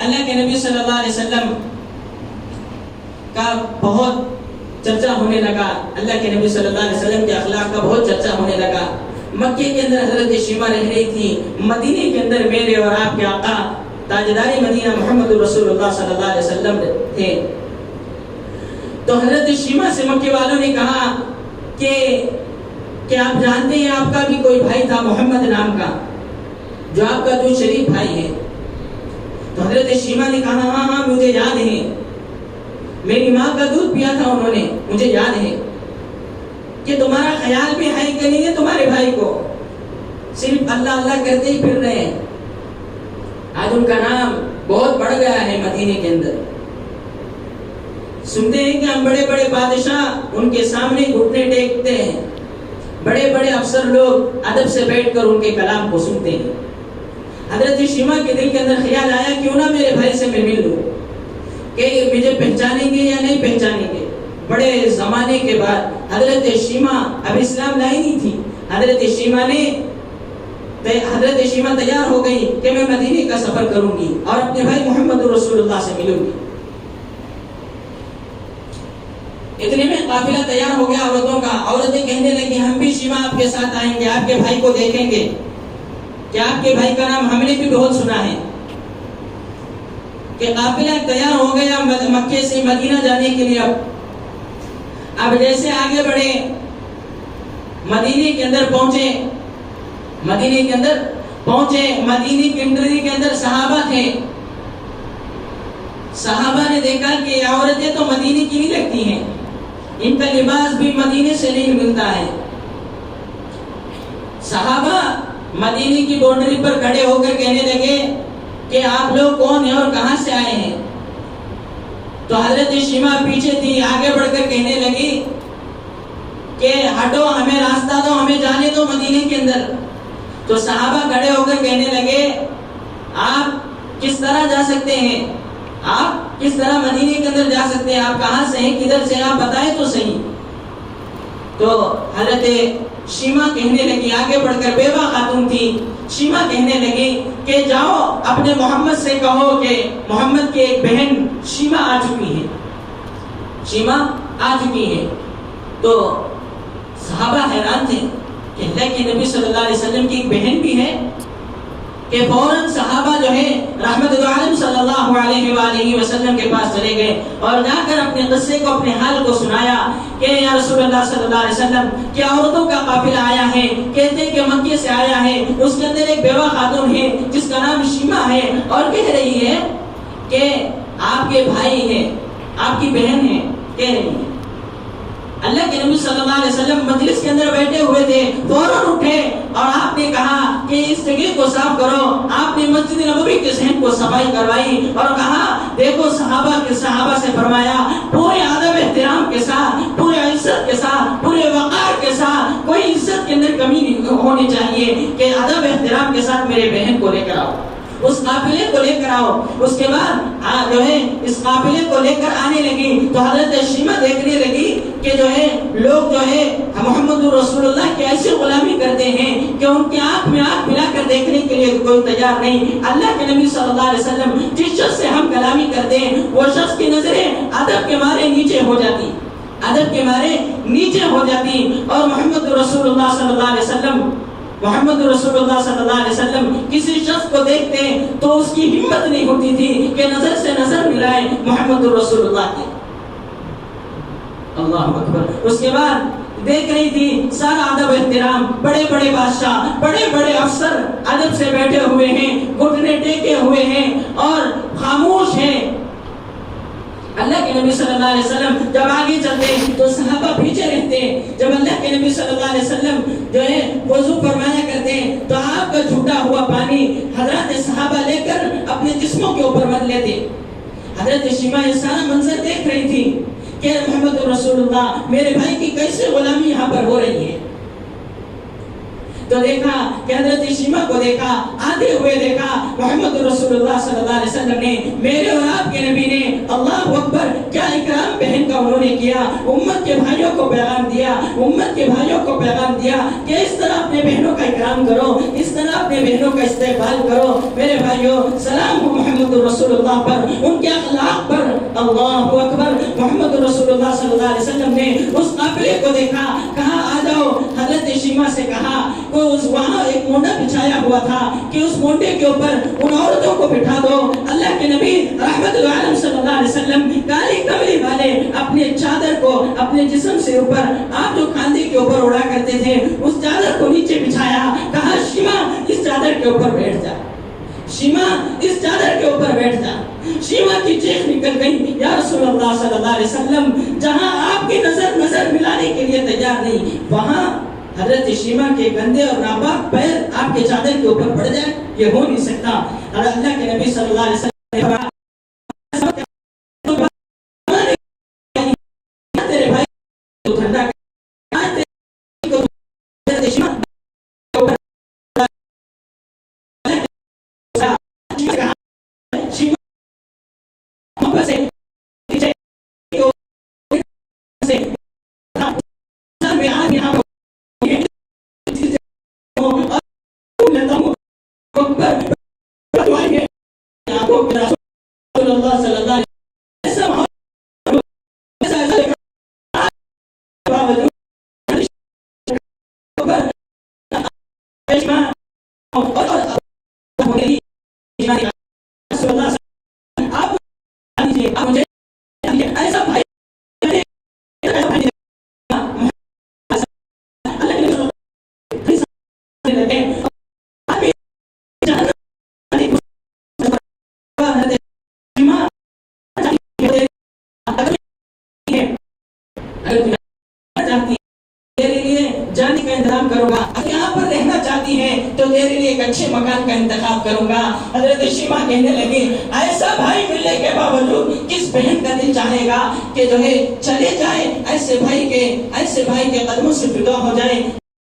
اللہ کے نبی صلی اللہ علیہ وسلم کا بہت چرچا ہونے لگا، اللہ کے نبی صلی اللہ علیہ وسلم کے اخلاق کا بہت چرچا ہونے لگا۔ مکے کے اندر حضرت شیما رہ رہی تھی، مدینے کے اندر میرے اور آپ کے آقا تاجدار مدینہ محمد رسول اللہ صلی اللہ علیہ وسلم تھے۔ تو حضرت شیما سے مکے والوں نے کہا کہ آپ جانتے ہیں آپ کا بھی کوئی بھائی تھا محمد نام کا، جو آپ کا جو شریف بھائی ہے۔ تو حضرت شیما نے کہا ہاں مجھے یاد ہے، میری ماں کا دودھ پیا تھا انہوں نے، مجھے یاد ہے کہ تمہارا خیال بھی ہے کہ نہیں ہے تمہارے بھائی کو، صرف اللہ اللہ کرتے ہی پھر رہے ہیں۔ آج ان کا نام بہت بڑھ گیا ہے مدینے کے اندر۔ سنتے ہیں کہ ہم بڑے بڑے بادشاہ ان کے سامنے گھٹنے ٹیکتے ہیں، بڑے بڑے افسر لوگ ادب سے بیٹھ کر ان کے کلام کو سنتے ہیں۔ حضرت شیما کے دل کے اندر خیال آیا کیوں نہ میرے بھائی سے میں مل لوں، کہ مجھے پہچانیں گے یا نہیں پہچانیں گے۔ بڑے زمانے کے بعد حضرت شیما اب اسلام لائی نہیں تھی، حضرت شیما تیار ہو گئی کہ میں مدینے کا سفر کروں گی اور اپنے بھائی محمد رسول اللہ سے ملوں گی۔ اتنے میں قافلہ تیار ہو گیا عورتوں کا، عورتیں کہنے لگی ہم بھی شیما آپ کے ساتھ آئیں گے، آپ کے بھائی کو دیکھیں گے، کہ آپ کے بھائی کا نام ہم نے بھی بہت سنا ہے۔ کہ قافلہ تیار ہو گیا مکے سے مدینہ جانے کے لیے۔ اب جیسے آگے بڑھے، مدینے کے اندر پہنچے، مدینے کی انٹری کے اندر صحابہ تھے۔ صحابہ نے دیکھا کہ یہ عورتیں تو مدینے کی نہیں لگتی ہیں، ان کا لباس بھی مدینے سے نہیں ملتا ہے۔ صحابہ مدینے کی باؤنڈری پر کھڑے ہو کر کہنے لگے کہ آپ لوگ کون ہیں اور کہاں سے آئے ہیں؟ تو حضرت شیما پیچھے تھی، آگے بڑھ کر کہنے لگی کہ ہٹو، ہمیں راستہ دو، ہمیں جانے دو مدینے کے اندر۔ تو صحابہ کھڑے ہو کر کہنے لگے آپ کس طرح جا سکتے ہیں، آپ کس طرح مدینے کے اندر جا سکتے ہیں، آپ کہاں سے ہیں، کدھر سے آپ بتائیں تو صحیح۔ تو حضرت شیما کہنے لگی، آگے بڑھ کر بیوہ خاتون تھی، شیما کہنے لگی کہ جاؤ اپنے محمد سے کہو کہ محمد کی ایک بہن شیما آ چکی ہے۔ تو صحابہ حیران تھے کہ اللہ کے نبی صلی اللہ علیہ وسلم کی ایک بہن بھی ہے، کہ فوراً صحابہ جو ہے رحمت عالم صلی اللہ علیہ وآلہ وسلم کے پاس چلے گئے اور جا کر اپنے قصے کو، اپنے حال کو سنایا کہ یا رسول اللہ صلی اللہ علیہ وسلم کہ عورتوں کا قافلہ آیا ہے، کہتے کہ مکے سے آیا ہے، اس کے اندر ایک بیوہ خاتون ہے جس کا نام شیما ہے، اور کہہ رہی ہے کہ آپ کے بھائی ہیں، آپ کی بہن ہے، کہہ رہی ہے۔ اللہ کے نبی صلی اللہ علیہ وسلم مجلس کے اندر بیٹھے ہوئے تھے، فوراً اٹھے اور آپ نے کہا کہ اس جگہ کو صاف کرو۔ آپ نے مسجد نبوی کے صحن کو صفائی کروائی اور کہا دیکھو صحابہ سے فرمایا پورے ادب احترام کے ساتھ، پورے عزت کے ساتھ، پورے وقار کے ساتھ، کوئی عزت کے اندر کمی نہیں ہونی چاہیے، کہ ادب احترام کے ساتھ میرے بہن کو لے کر آؤ، اس قافلے کو لے کر آؤ۔ اس کے بعد جو ہے اس قافلے کو لے کر آنے لگی تو حضرت شیما دیکھنے لگی کہ جو ہے لوگ جو ہے محمد رسول اللہ کی ایسی غلامی کرتے ہیں کہ ان کی آنکھ میں آنکھ ملا کر دیکھنے کے لیے کوئی تیار نہیں۔ اللہ کے نبی صلی اللہ علیہ وسلم جس شخص سے ہم کلامی کرتے ہیں وہ شخص کی نظریں ادب کے مارے نیچے ہو جاتی، اور محمد رسول اللہ صلی اللہ علیہ وسلم کسی شخص کو دیکھتے تو اس کی ہمت نہیں ہوتی تھی کہ نظر سے نظر ملائے محمد رسول اللہ کی۔ اللہ اکبر۔ اس کے بعد دیکھ رہی تھی سارا ادب احترام، بڑے بڑے بادشاہ، بڑے بڑے افسر ادب سے بیٹھے ہوئے ہیں، گھٹنے ٹیکے ہوئے ہیں اور خاموش ہیں۔ اللہ کے نبی صلی اللہ علیہ وسلم جب آگے چلتے تو صحابہ پیچھے رہتے، جب اللہ کے نبی صلی اللہ علیہ وسلم جو ہے وضو فرمایا کرتے تو آپ کا جھوٹا ہوا پانی حضرات صحابہ لے کر اپنے جسموں کے اوپر مل لیتے۔ حضرت شیما یہ سارا منظر دیکھ رہی تھی کہ محمد رسول اللہ میرے بھائی کی کیسے غلامی یہاں پر ہو رہی ہے۔ تو تو دیکھا کہ حضرت شیما کو دیکھا، آتے ہوئے دیکھا، محمد رسول اللہ صلی اللہ علیہ وسلم نے، میرے اور آپ کے نبی نے، اللہ اکبر، کیا اکرام بہن کا انہوں نے کیا، امت کے بھائیوں کو پیغام دیا، امت کے بھائیوں کو پیغام دیا کہ اس طرح اپنے بہنوں کا اکرام کرو، اس طرح اپنے بہنوں کا استقبال کرو۔ میرے بھائیوں، سلام ہو محمد رسول اللہ پر، ان کے اخلاق پر، اللہ اکبر۔ محمد رسول اللہ صلی اللہ علیہ وسلم نے اس قافلے کو دیکھا، کہا آ جاؤ، حضرت شیما سے کہا کہ وہاں ایک مونڈا بچھایا ہوا تھا کہ اس مونڈے کے اوپر ان عورتوں کو بٹھا دو۔ اللہ کے نبی رحمت العالم صلی اللہ علیہ وسلم کالی کملی والے اپنے چادر کو اپنے جسم سے اوپر، آپ جو کاندھے کے اوپر اڑا کرتے تھے، اس چادر کو نیچے بچھایا، کہا شیما اس چادر کے اوپر بیٹھ جا، شیما اس چادر کے اوپر بیٹھ جا۔ شیما کی چیخ نکل گئی، یا رسول اللہ صلی اللہ علیہ وسلم، جہاں آپ کی نظر ملانے کے لیے تیار نہیں، وہاں حضرت شیما کے گندے اور ناپاک پیر آپ کے چادر کے اوپر پڑ جائے، یہ ہو نہیں سکتا۔ اور اللہ کے نبی صلی اللہ علیہ وسلم تیرے بھائی کو ٹھنڈا اللہ صلی اللہ علیہ تیرے لیے جانے کا انتظام کروں گا، اگر یہاں پر رہنا چاہتی ہے تو تیرے لیے ایک اچھے مکان کا انتخاب کروں گا۔ حضرت شیما کہنے لگی، ایسا بھائی ملنے کے باوجود کس بہن کا دل چاہے گا کہ جو ہے چلے جائے، ایسے بھائی کے قدموں سے فدا ہو جائے۔